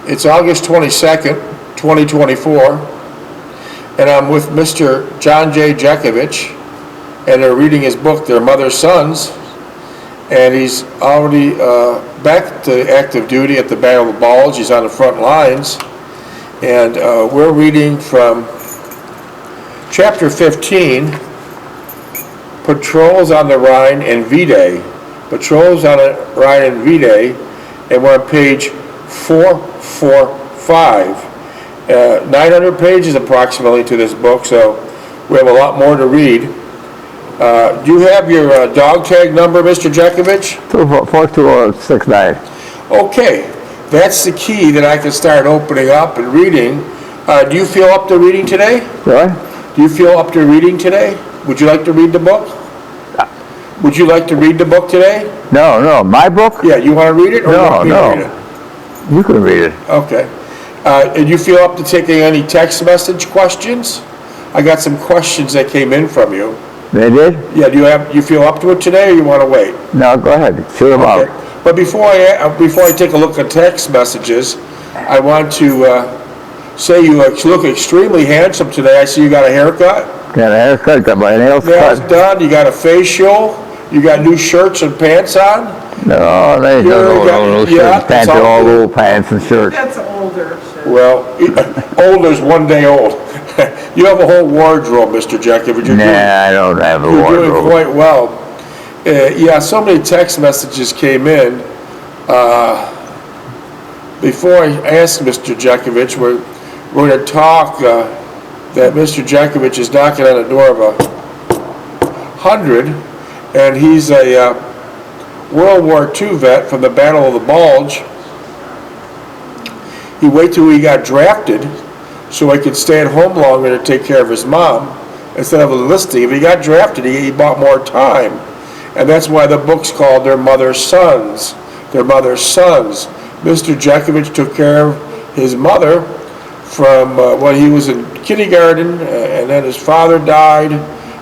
It's August 22nd, 2024, and I'm with Mr. John J. Jeckovich, and they're reading his book, Their Mother's Sons, and he's already back to active duty at the Battle of the Bulge. He's on the front lines, and we're reading from Chapter 15, Patrols on the Rhine and V-Day. Patrols on the Rhine and V-Day, and we're on page 445. 900 pages approximately to this book, so we have a lot more to read. Do you have your dog tag number, Mr. Jeckovich? 42069. Okay, that's the key that I can start opening up and reading. Do you feel up to reading today? What? Do you feel up to reading today? Would you like to read the book? Would you like to read the book today? No, my book? Yeah, you want to read it? Or No, you want me to read it? You can read it. Okay. And you feel up to taking any text message questions? I got some questions that came in from you. They did? Yeah, do you feel up to it today, or you want to wait? No, go ahead. Shoot them Okay. out. But before I take a look at text messages, I want to say you look extremely handsome today. I see you got a haircut. Got a haircut, got my nails Nails cut. done. You got a facial. You got new shirts and pants on. No, they don't know shirts. Yeah, Pants are all old pants and shirts. That's older shit. Well, old is one day old. You have a whole wardrobe, Mr. Jeckovich. I don't have a You're doing wardrobe. quite well. Yeah, so many text messages came in. Before I ask Mr. Jeckovich, we're going to talk that Mr. Jeckovich is knocking on the door of 100, and he's a World War II vet from the Battle of the Bulge. He waited till he got drafted so he could stay at home longer to take care of his mom instead of enlisting. If he got drafted, he bought more time. And that's why the book's called Their Mother's Sons. Their Mother's Sons. Mr. Jeckovich took care of his mother from when he was in kindergarten, and then his father died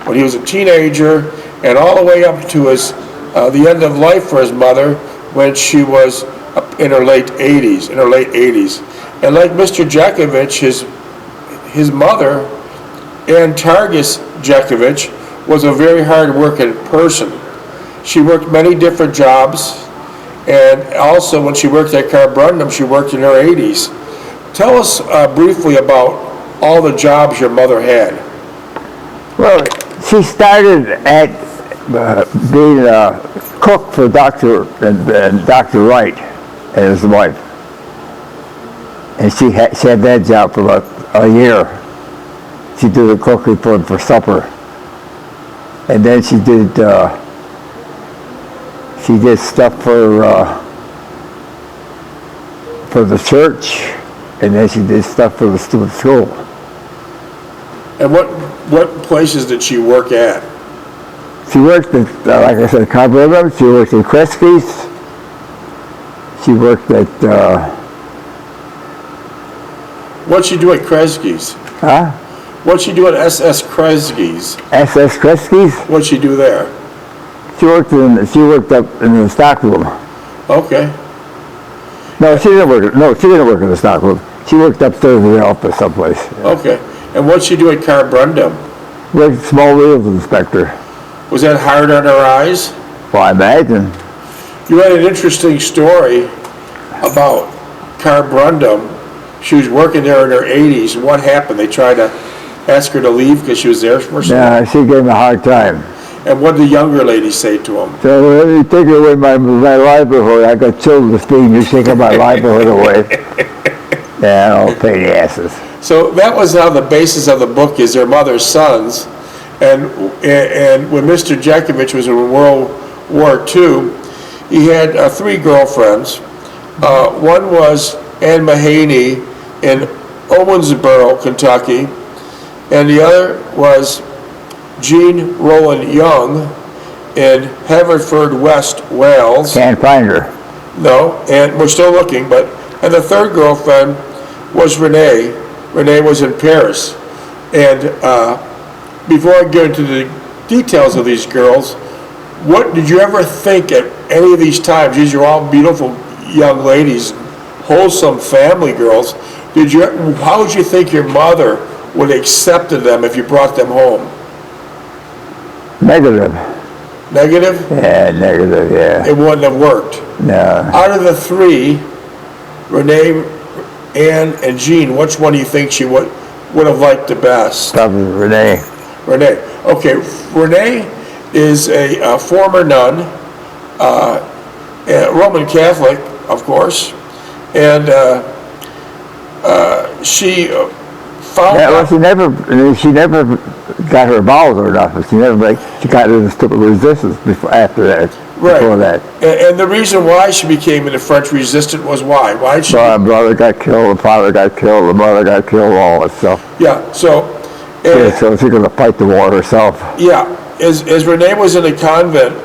when he was a teenager, and all the way up to his the end of life for his mother when she was in her late 80s. And like Mr. Jeckovich, his mother, Ann Targus Jeckovich, was a very hard-working person. She worked many different jobs, and also when she worked at Carbrundum, she worked in her 80s. Tell us briefly about all the jobs your mother had. Well, she started at being a cook for Dr. Wright and his wife. And she had that job for about a year. She did the cooking for supper. And then she did stuff for the church, and then she did stuff for the student school. And what places did she work at? She worked at, like I said, Carbrundum. She worked at Kresge's. She worked at, What'd she do at Kresge's? huh? What'd she do at SS Kresge's? SS Kresge's. What'd she do there? She worked up in the stock room. Okay. No, she didn't work in the stock room. She worked upstairs in the office someplace. Okay. And what'd she do at Carbrundum? Worked small wheels inspector. Was that hard on her eyes? Well, I imagine. You had an interesting story about Carbrundum. She was working there in her 80s. And what happened? They tried to ask her to leave because she was there for so long. Yeah, she gave me a hard time. And what did the younger lady say to him? So when you take away my livelihood, I got children to feed, you take my livelihood away. Yeah, I'll pay the asses. So that was how the basis of the book is Their Mother's Sons. And when Mr. Jeckovich was in World War II, he had 3 girlfriends. One was Ann Mahaney in Owensboro, Kentucky, and the other was Jean Rowland Young in Haverford, West Wales. Can't find her. No, and we're still looking, and the third girlfriend was Renee. Renee was in Paris. And before I get into the details of these girls, what did you ever think at any of these times? These are all beautiful young ladies, wholesome family girls. How would you think your mother would have accepted them if you brought them home? Negative. Negative? Yeah, negative, yeah. It wouldn't have worked. No. Out of the three, Renee, Ann, and Jean, which one do you think she would have liked the best? Probably Renee. Renee. Okay, Renee is a former nun, a Roman Catholic, of course, and she found Yeah, well, out. she never got her bowels or nothing. She got into stupid resistance after that. Right. Before that. And the reason why she became in the French Resistance was why? Why did she? My brother got killed, the father got killed, the mother got killed, all that stuff. Yeah, so. So she's going to fight the war herself. Yeah, as Renee was in a convent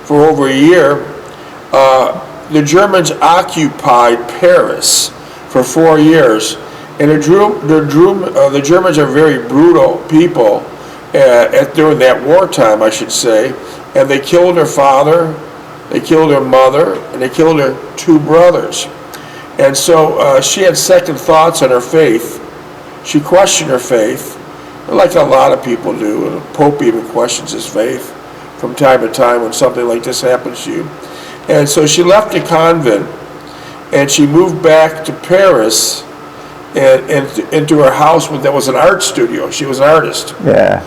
for over a year, the Germans occupied Paris for 4 years. And the Germans are very brutal people during that wartime, I should say. And they killed her father, they killed her mother, and they killed her 2 brothers. And so she had second thoughts on her faith. She questioned her faith, like a lot of people do. And the Pope even questions his faith from time to time when something like this happens to you. And so she left the convent, and she moved back to Paris and into her house that was an art studio. She was an artist. Yeah.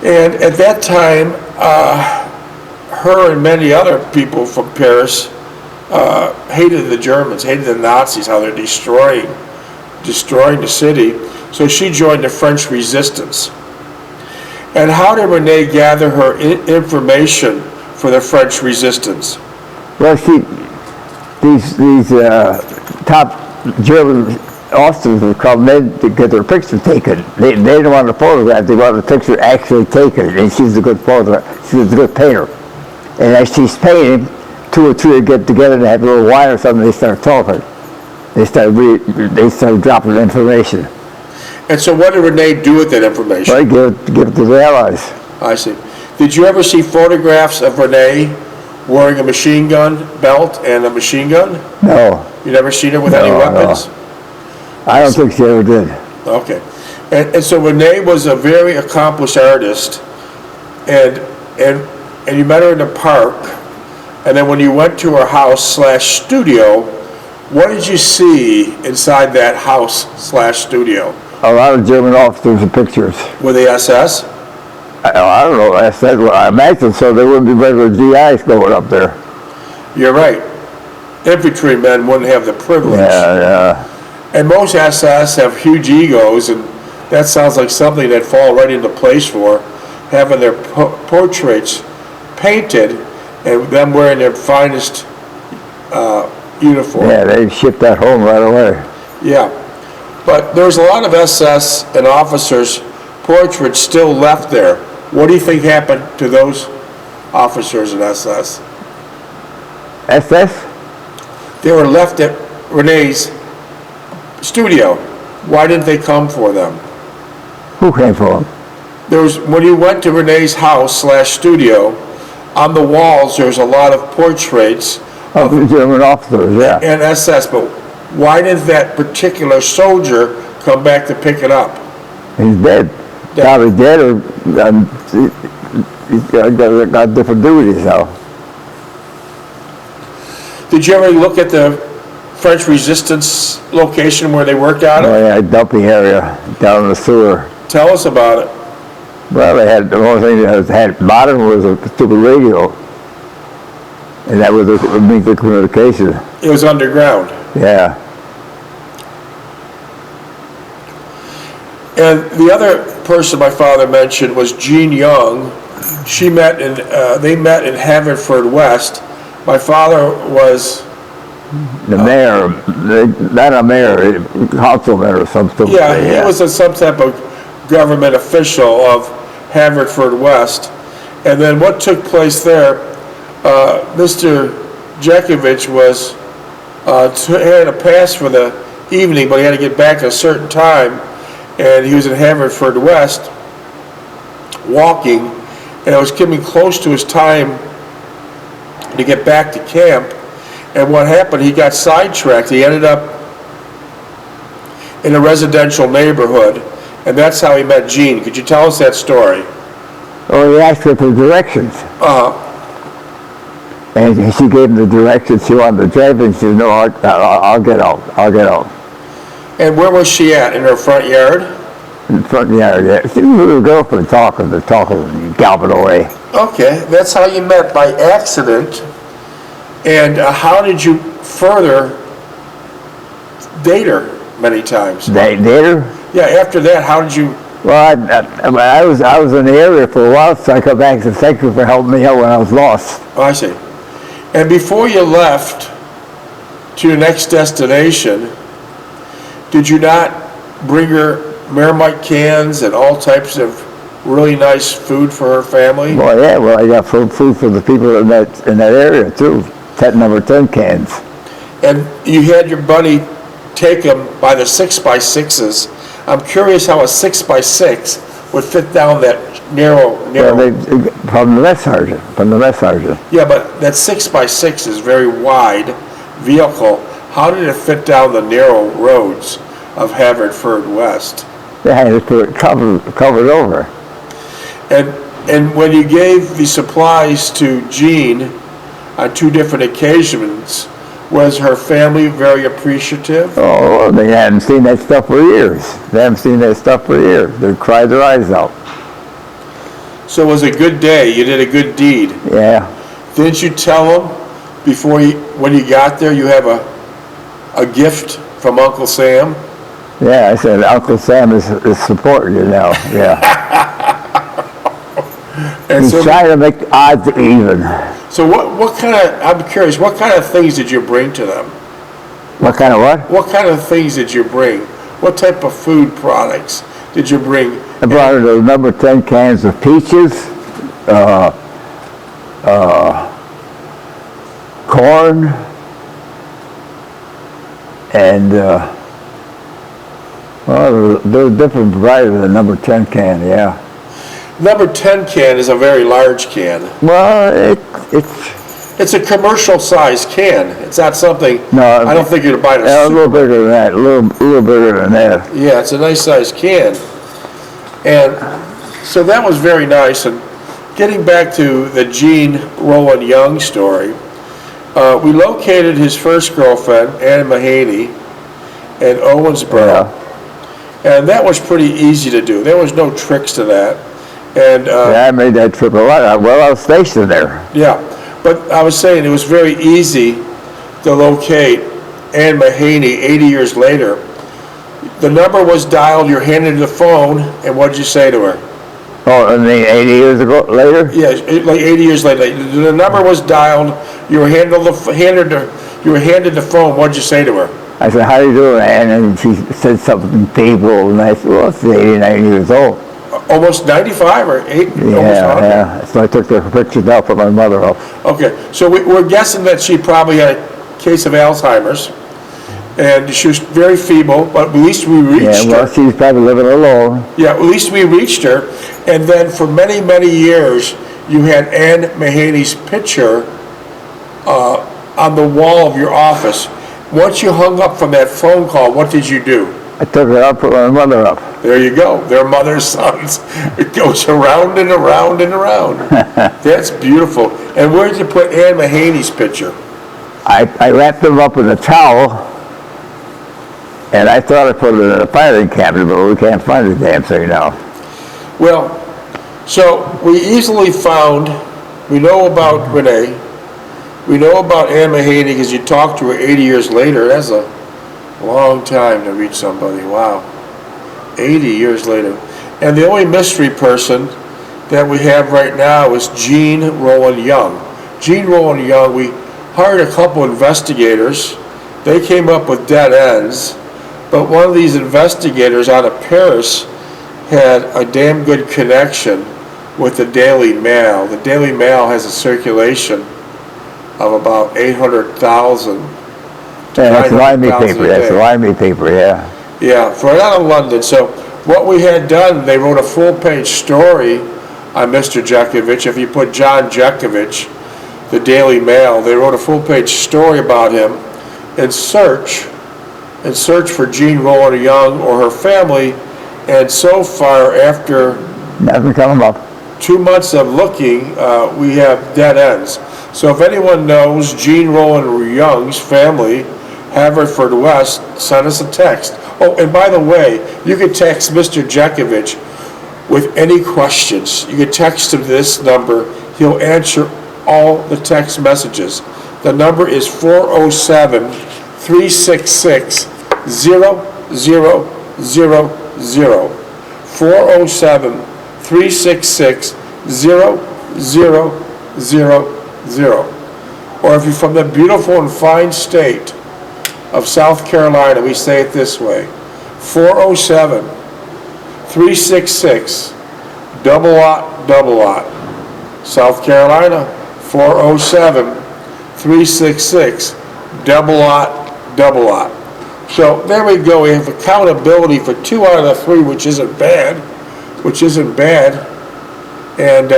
And at that time, her and many other people from Paris hated the Germans, hated the Nazis, how they're destroying the city. So she joined the French Resistance. And how did Renee gather her information for the French Resistance? Well, these top German officers would come in to get their picture taken. They didn't want a photograph, they wanted the picture actually taken. And she's a good photograph, she's a good painter. And as she's painting, 2 or 3 would get together and have a little wine or something, they start talking. They start dropping information. And so what did Renee do with that information? Well, give it to the Allies. I see. Did you ever see photographs of Renee wearing a machine gun belt and a machine gun? No. You never seen her with any weapons? No. I don't think she ever did. Okay. And so Renee was a very accomplished artist, and you met her in the park, and then when you went to her house/studio, what did you see inside that house/studio? A lot of German officers and pictures. Were they SS? I don't know, I imagine so. There wouldn't be regular GIs going up there. You're right. Infantrymen wouldn't have the privilege. Yeah. And most SS have huge egos, and that sounds like something that fall right into place for having their portraits painted and them wearing their finest uniform. Yeah, they shipped that home right away. Yeah. But there's a lot of SS and officers' portraits still left there. What do you think happened to those officers in SS? SS? They were left at Renee's studio. Why didn't they come for them? Who came for them? When you went to Renee's house/studio, on the walls there's a lot of portraits Of the German officers, yeah. and SS, but why didn't that particular soldier come back to pick it up? He's dead. Probably dead, or he's got different duties now. Did you ever look at the French Resistance location where they worked out Oh of? yeah, dumping area down in the sewer. Tell us about it. Well, the only thing that had modern was a stupid radio. And that was a means of communication. It was underground. Yeah. And the other person my father mentioned was Jean Young. They met in Haverford West. My father was The mayor, not a mayor, a councilman or something. Yeah, he was some type of government official of Haverford West. And then what took place there, Mr. Jeckovich had a pass for the evening, but he had to get back at a certain time, and he was in Haverford West walking, and it was getting close to his time to get back to camp, And what happened, he got sidetracked. He ended up in a residential neighborhood, and that's how he met Jean. Could you tell us that story? Oh, he asked her for directions. And she gave him the directions she wanted to drive, and she said, no, I'll get out. I'll get out. And where was she at? In her front yard? In the front yard, yeah. She was a little girlfriend talking and galloping away. Okay, that's how you met, by accident. And how did you further date her many times? Date her? Yeah, after that, how did you... Well, I was in the area for a while, so I come back and said, thank you for helping me out when I was lost. Oh, I see. And before you left to your next destination, did you not bring her Marmite cans and all types of really nice food for her family? Well, yeah, well, I got food for the people in that area, too. Number 10 cans. And you had your buddy take them by the 6x6s. I'm curious how a 6x6 would fit down that narrow. Well, from the mess sergeant. Yeah, but that 6x6 is very wide vehicle. How did it fit down the narrow roads of Haverford West? They had to put it covered over. And when you gave the supplies to Jean on 2 different occasions, was her family very appreciative? Oh, they hadn't seen that stuff for years. They cried their eyes out. So it was a good day. You did a good deed. Yeah. Didn't you tell them before when you got there, you have a gift from Uncle Sam? Yeah, I said Uncle Sam is supporting you now. Yeah. And He's trying to make the odds even. So what kind of, I'm curious, what kind of things did you bring to them? What kind of what? What kind of things did you bring? What type of food products did you bring? I brought her the number 10 cans of peaches, corn, and well, there's different varieties of the number 10 can, yeah. Number 10 can is a very large can. Well, It's a commercial size can. It's not something, no, I don't think you'd buy it a little bigger than that, a little bigger than that. Yeah, it's a nice size can. And so that was very nice. And getting back to the Gene Roland Young story, we located his first girlfriend, Anne Mahaney, in Owensboro. Yeah. And that was pretty easy to do. There was no tricks to that. And yeah, I made that trip a lot. Well, I was stationed there. Yeah, but I was saying it was very easy to locate Anne Mahaney 80 years later. The number was dialed, you're handed the phone, and what did you say to her? Oh, and 80 years ago later? Yeah, like 80 years later. The number was dialed, you were handed the phone, what did you say to her? I said, how you doing, Anne? And she said something feeble, and I said, well, she's 89 years old. Almost 95 or 8? Yeah, yeah. So I took the pictures out for my mother up. Okay, so we're guessing that she probably had a case of Alzheimer's, and she was very feeble, but at least we reached her. Yeah, well, she's probably living alone. Yeah, at least we reached her, and then for many, many years, you had Anne Mahaney's picture on the wall of your office. Once you hung up from that phone call, what did you do? I took it out, put my mother up. There you go. They're mother's sons. It goes around and around and around. That's beautiful. And where did you put Anne Mahaney's picture? I wrapped them up in a towel, and I thought I put it in a filing cabinet, but we can't find the damn thing now. Well, so we easily found, we know about Renee, we know about Anne Mahaney because you talked to her 80 years later. That's a long time to reach somebody. Wow. 80 years later. And the only mystery person that we have right now is Gene Roland Young. Gene Roland Young, we hired a couple investigators. They came up with dead ends, but one of these investigators out of Paris had a damn good connection with the Daily Mail. The Daily Mail has a circulation of about 800,000. Yeah, that's the Limey paper. That's the Limey paper, yeah. Yeah, for out of London. So what we had done, they wrote a full-page story on Mr. Jeckovich. If you put John Jeckovich, the Daily Mail. They wrote a full-page story about him in search for Jean Rowan Young or her family, and so far, after Nothing coming up. 2 months of looking, we have dead ends. So if anyone knows Jean Rowan Young's family, Haverford West, send us a text. Oh, and by the way, you can text Mr. Jeckovich with any questions. You can text him this number. He'll answer all the text messages. The number is 407-366-0000. 407-366-0000. Or if you're from the beautiful and fine state of South Carolina, we say it this way: 407-366-0000. South Carolina, 407-366-0000. So there we go. We have accountability for 2 out of the 3, which isn't bad. And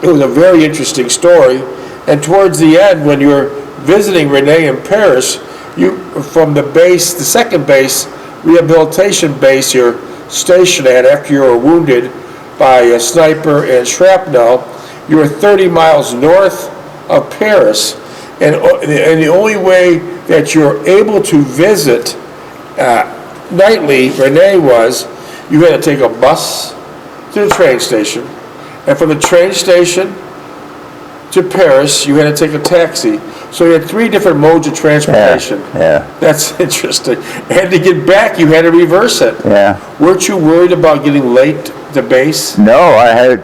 it was a very interesting story. And towards the end, when you're visiting Renee in Paris, you from the base, the second base, rehabilitation base you're stationed at after you were wounded by a sniper and shrapnel, you were 30 miles north of Paris. And the only way that you're able to visit nightly, Renee, was you had to take a bus to the train station, and from the train station to Paris, you had to take a taxi. So you had 3 different modes of transportation. Yeah. That's interesting. And to get back, you had to reverse it. Yeah. Weren't you worried about getting late to base? No, I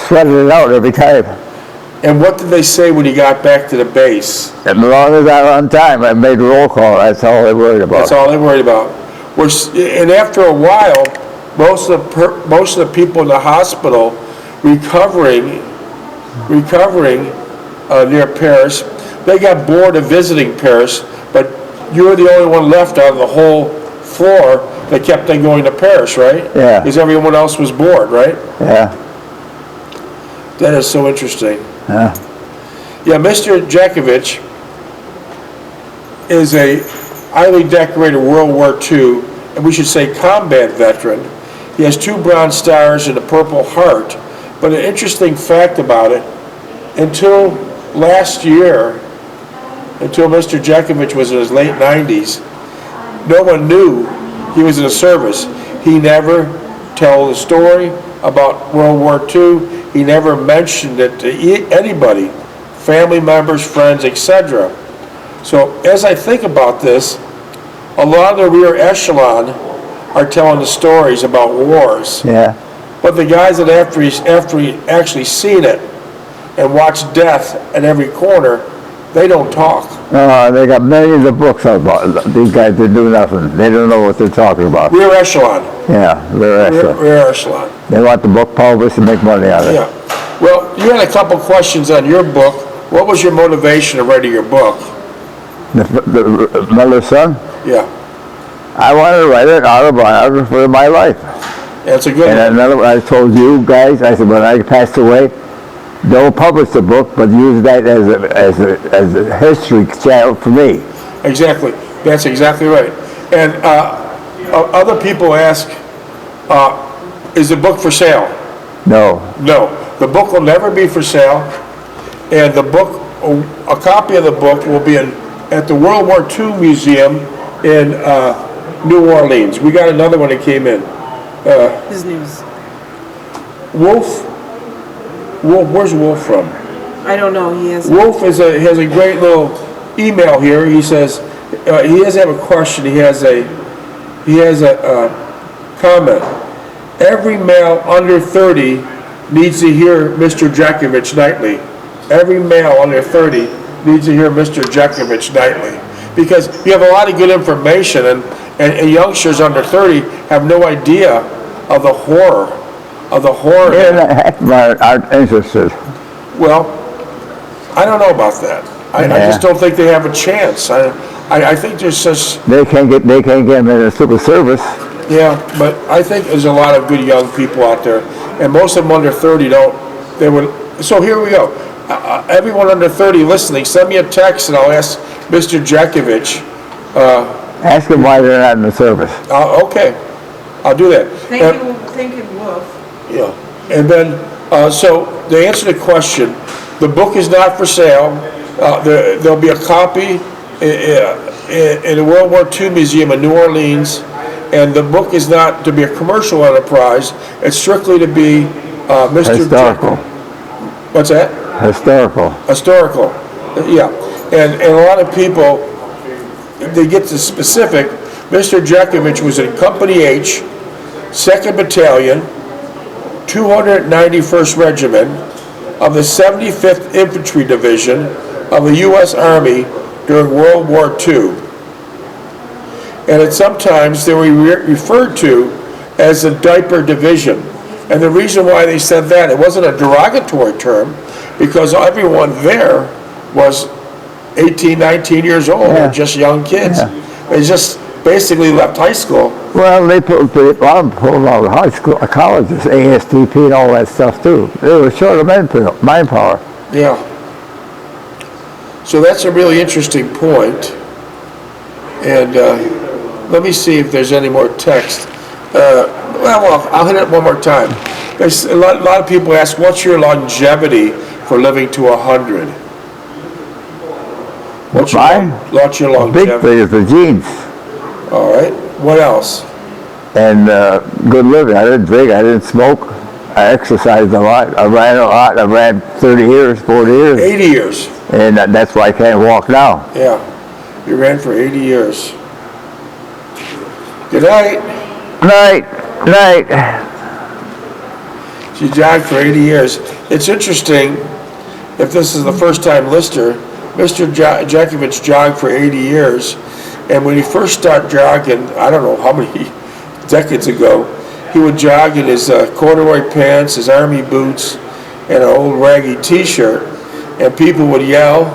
sweated it out every time. And what did they say when you got back to the base? As long as I'm on time, I made roll call. That's all they worried about. That's all they worried about. And after a while, most of the people in the hospital recovering near Paris, they got bored of visiting Paris, but you were the only one left out of the whole floor that kept on going to Paris, right? Yeah. Because everyone else was bored, right? Yeah. That is so interesting. Yeah. Yeah, Mr. Jeckovich is a highly decorated World War II, and we should say combat veteran. He has 2 Bronze Stars and a Purple Heart. But an interesting fact about it, until last year, until Mr. Jeckovich was in his late 90s, no one knew he was in the service. He never told the story about World War II. He never mentioned it to anybody, family members, friends, etc. So as I think about this, a lot of the rear echelon are telling the stories about wars. Yeah. But the guys that after actually seen it and watched death at every corner, they don't talk. They got millions of books about it. These guys that do nothing. They don't know what they're talking about. Rear echelon. Yeah, rear echelon. Rear echelon. They want the book published and make money out of it. Yeah. Well, you had a couple questions on your book. What was your motivation to writing your book? The Miller's Son? Yeah. I wanted to write an autobiography of my life. That's a good one. And another one, I told you guys, I said, when I passed away, don't publish the book, but use that as a history channel for me. Exactly. That's exactly right. And other people ask, is the book for sale? No. No. The book will never be for sale. And the book, a copy of the book will be at the World War II Museum in New Orleans. We got another one that came in. His name's, Wolf, where's Wolf from? I don't know, he has, Wolf has a great little email here. He says he doesn't have a question. He has a comment. Every male under 30 needs to hear Mr. Jeckovich nightly. Every male under 30 needs to hear Mr. Jeckovich nightly, because you have a lot of good information, and youngsters under 30 have no idea of the horror. They're not interested. Well, I don't know about that. I just don't think they have a chance. I think there's just, They can't get them in a civil service. yeah, but I think there's a lot of good young people out there, and most of them under 30 don't. So here we go. everyone under 30 listening, send me a text and I'll ask Mr. Jeckovich. Ask them why they're not in the service. Okay, I'll do that. Thank you, Wolf. Yeah, and then, so to answer the question, the book is not for sale. There'll be a copy in the World War II Museum in New Orleans, and the book is not to be a commercial enterprise. It's strictly to be Mr. Historical. What's that? Historical. Historical, yeah. And a lot of people, they get to specific. Mr. Jeckovich was in Company H, 2nd Battalion, 291st Regiment of the 75th Infantry Division of the U.S. Army during World War II. And sometimes they were referred to as the Diaper Division. And the reason why they said that, it wasn't a derogatory term, because everyone there was 18, 19 years old, Yeah. or just young kids. Yeah. They just basically left high school. Well, they pulled out of high school, colleges, ASTP and all that stuff too. They were short of manpower. Yeah. So that's a really interesting point. And let me see if there's any more text. Well, I'll hit it one more time. There's a lot of people ask, what's your longevity for living to 100? What's your longevity? Big thing is the genes All right. What else? and good living. I didn't drink, I didn't smoke. I exercised a lot. I ran a lot. I ran 30 years, 40 years. 80 years. And that's why I can't walk now. Yeah. You ran for 80 years. Good night. Night. She jogged for 80 years. It's interesting, if this is the first time listener, Mr. Jeckovich jogged for 80 years, and when he first started jogging, I don't know how many decades ago, he would jog in his corduroy pants, his army boots, and an old raggy t-shirt, and people would yell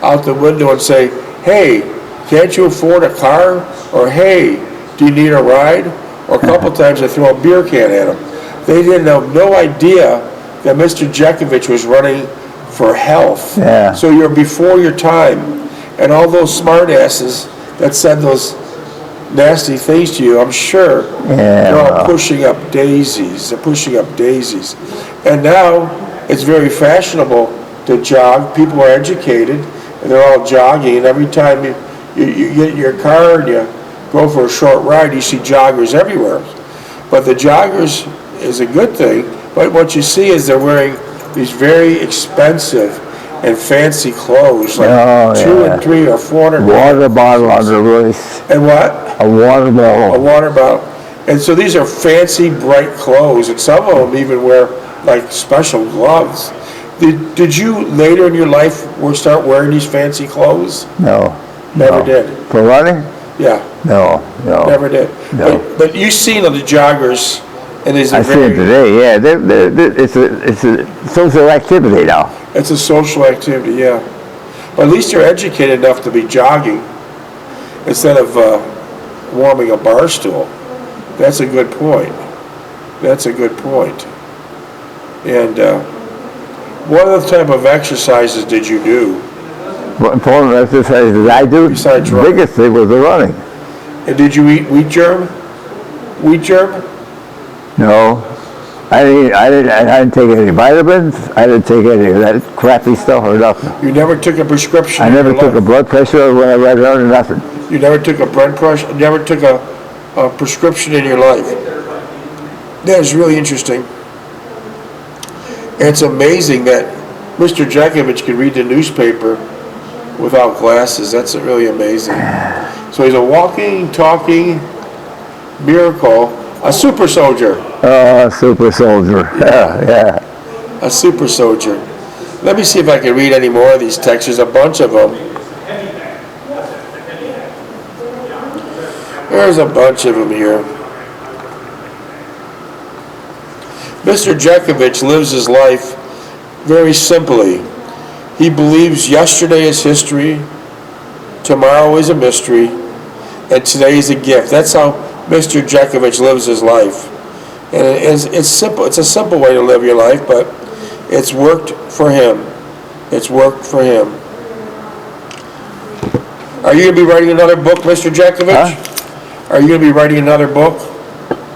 out the window and say, "Hey, can't you afford a car?" Or, "Hey, do you need a ride?" Or a couple times they throw a beer can at him. They didn't have no idea that Mr. Jeckovich was running for health. Yeah. So you're before your time. And all those smart asses that said those nasty things to you, I'm sure, they're all pushing up daisies. They're pushing up daisies. And now it's very fashionable to jog. People are educated and they're all jogging. And every time you get in your car and you go for a short ride, you see joggers everywhere. But the joggers is a good thing, but what you see is they're wearing these very expensive and fancy clothes, like $200 and $300 or $400. Water bottle on the waist. And what? A water bottle. A water bottle. And so these are fancy, bright clothes, and some of them even wear like special gloves. Did you later in your life start wearing these fancy clothes? No. Never No. did. For running? Yeah. No. Never did. No. But you've seen the joggers, and I see it today, yeah. It's a social activity now. It's a social activity, yeah. But at least you're educated enough to be jogging instead of warming a bar stool. That's a good point. That's a good point. And what other type of exercises did you do? What important exercises I do, Besides the running. biggest thing was the running. And did you eat wheat germ? Wheat germ? No. I didn't take any vitamins. I didn't take any of that crappy stuff or nothing. You never took a prescription? I in never your took a life? blood pressure when I read or nothing. You never took a blood pressure? Never took a prescription in your life? That is really interesting. And it's amazing that Mr. Jeckovich can read the newspaper without glasses. That's really amazing. So he's a walking, talking miracle, a super soldier. Super soldier. Yeah. A super soldier. Let me see if I can read any more of these texts. There's a bunch of them. There's a bunch of them here. Mr. Jeckovich lives his life very simply. He believes yesterday is history, tomorrow is a mystery, and today is a gift. That's how Mr. Jeckovich lives his life. And it's simple. It's a simple way to live your life, but it's worked for him. It's worked for him. Are you going to be writing another book, Mr. Jeckovich? Huh? Are you going to be writing another book?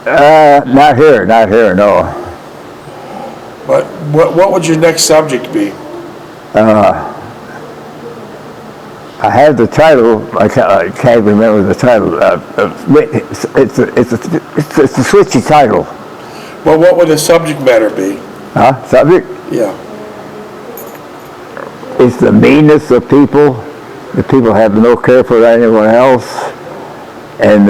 Not here, no. But what would your next subject be? I have the title. I can't remember the title. It's a switchy title. Well, what would the subject matter be? Huh? Subject? Yeah. It's the meanness of people. The people have no care for anyone else, and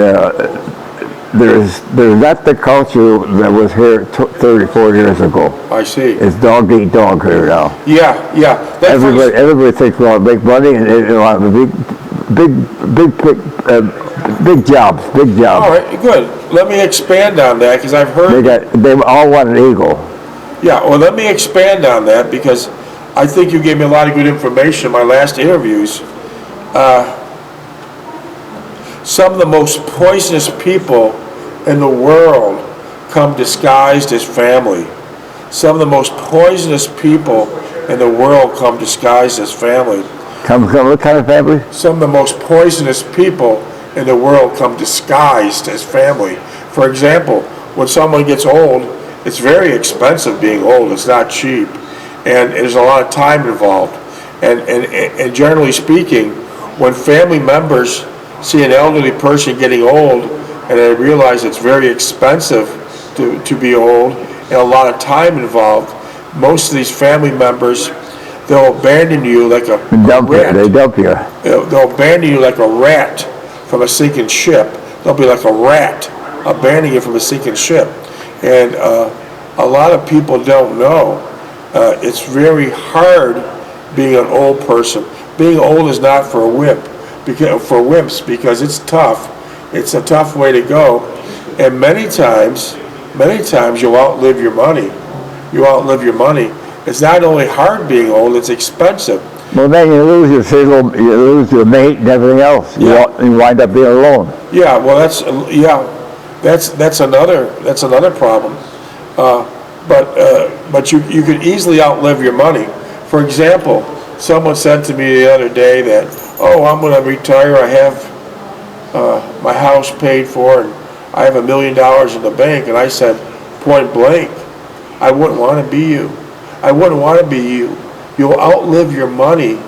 there's not the culture that was here 34 years ago. I see. It's dog eat dog here now. Yeah. Everybody thinks they want to make money and they want big jobs. All right, good. Let me expand on that because I've heard. They all want an eagle. Yeah, well, let me expand on that because I think you gave me a lot of good information in my last interviews. Some of the most poisonous people in the world come disguised as family. Some of the most poisonous people in the world come disguised as family. Come, what kind of family? Some of the most poisonous people in the world come disguised as family. For example, when someone gets old, it's very expensive being old. It's not cheap. And there's a lot of time involved. And generally speaking, when family members see an elderly person getting old and they realize it's very expensive to be old and a lot of time involved, most of these family members, they'll abandon you like a rat. They dump you. They'll abandon you like a rat from a sinking ship. They'll be like a rat abandoning you from a sinking ship. And a lot of people don't know. It's very hard being an old person. Being old is not for wimps because it's tough. It's a tough way to go. And many times you'll outlive your money. You outlive your money. It's not only hard being old, it's expensive. Well, then you lose your fiddle, you lose your mate and everything else. You wind up being alone. Yeah, well, that's another problem. But you could easily outlive your money. For example, someone said to me the other day that, oh, I'm going to retire. I have my house paid for, and I have $1 million in the bank. And I said, point blank, I wouldn't want to be you. I wouldn't want to be you. You'll outlive your money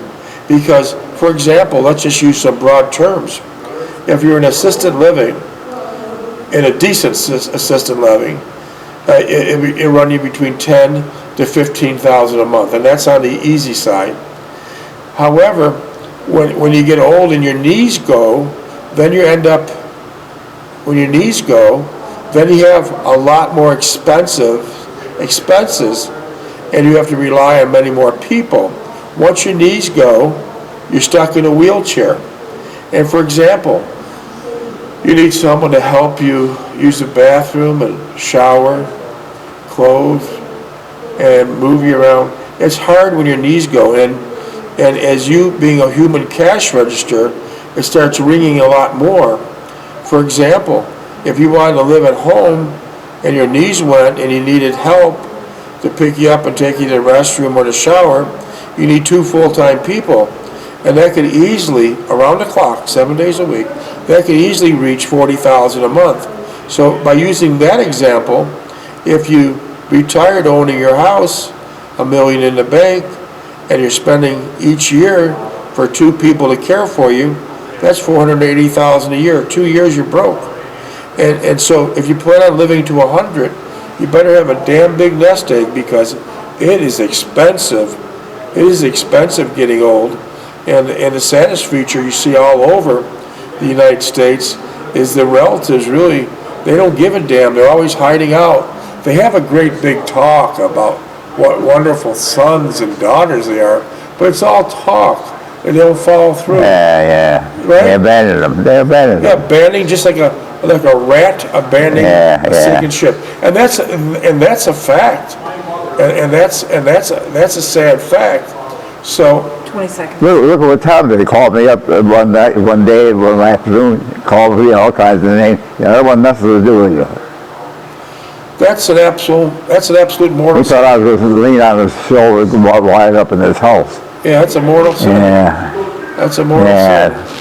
because, for example, let's just use some broad terms. If you're in assisted living, in a decent assisted living, it run you between $10,000 to $15,000 a month, and that's on the easy side. However, when you get old and your knees go, then you end up, when your knees go, then you have a lot more expenses, and you have to rely on many more people. Once your knees go, you're stuck in a wheelchair. And for example, you need someone to help you use the bathroom and shower, clothe, and move you around. It's hard when your knees go, and as you being a human cash register, it starts ringing a lot more. For example, if you wanted to live at home and your knees went and you needed help to pick you up and take you to the restroom or the shower, you need 2 full-time people. And that could easily, around the clock, 7 days a week, that could easily reach $40,000 a month. So by using that example, if you retired owning your house, $1 million in the bank, and you're spending each year for 2 people to care for you, that's $480,000 a year. 2 years you're broke. And so if you plan on living to 100, you better have a damn big nest egg because it is expensive. It is expensive getting old. And the saddest feature you see all over the United States is the relatives really, they don't give a damn. They're always hiding out. They have a great big talk about what wonderful sons and daughters they are, but it's all talk. And they don't follow through. Yeah. Right? They abandon them. Yeah, abandoning just like a rat abandoning a sinking ship. And that's a fact. And that's a sad fact. So 20 seconds. Look at what time they called me up one afternoon, called me all kinds of names. I don't want nothing to do with you. that's an absolute moral. He thought I was going to lean on his shoulder and wind up in his house. Yeah, that's a mortal sin. Yeah, That's a mortal yeah. sin.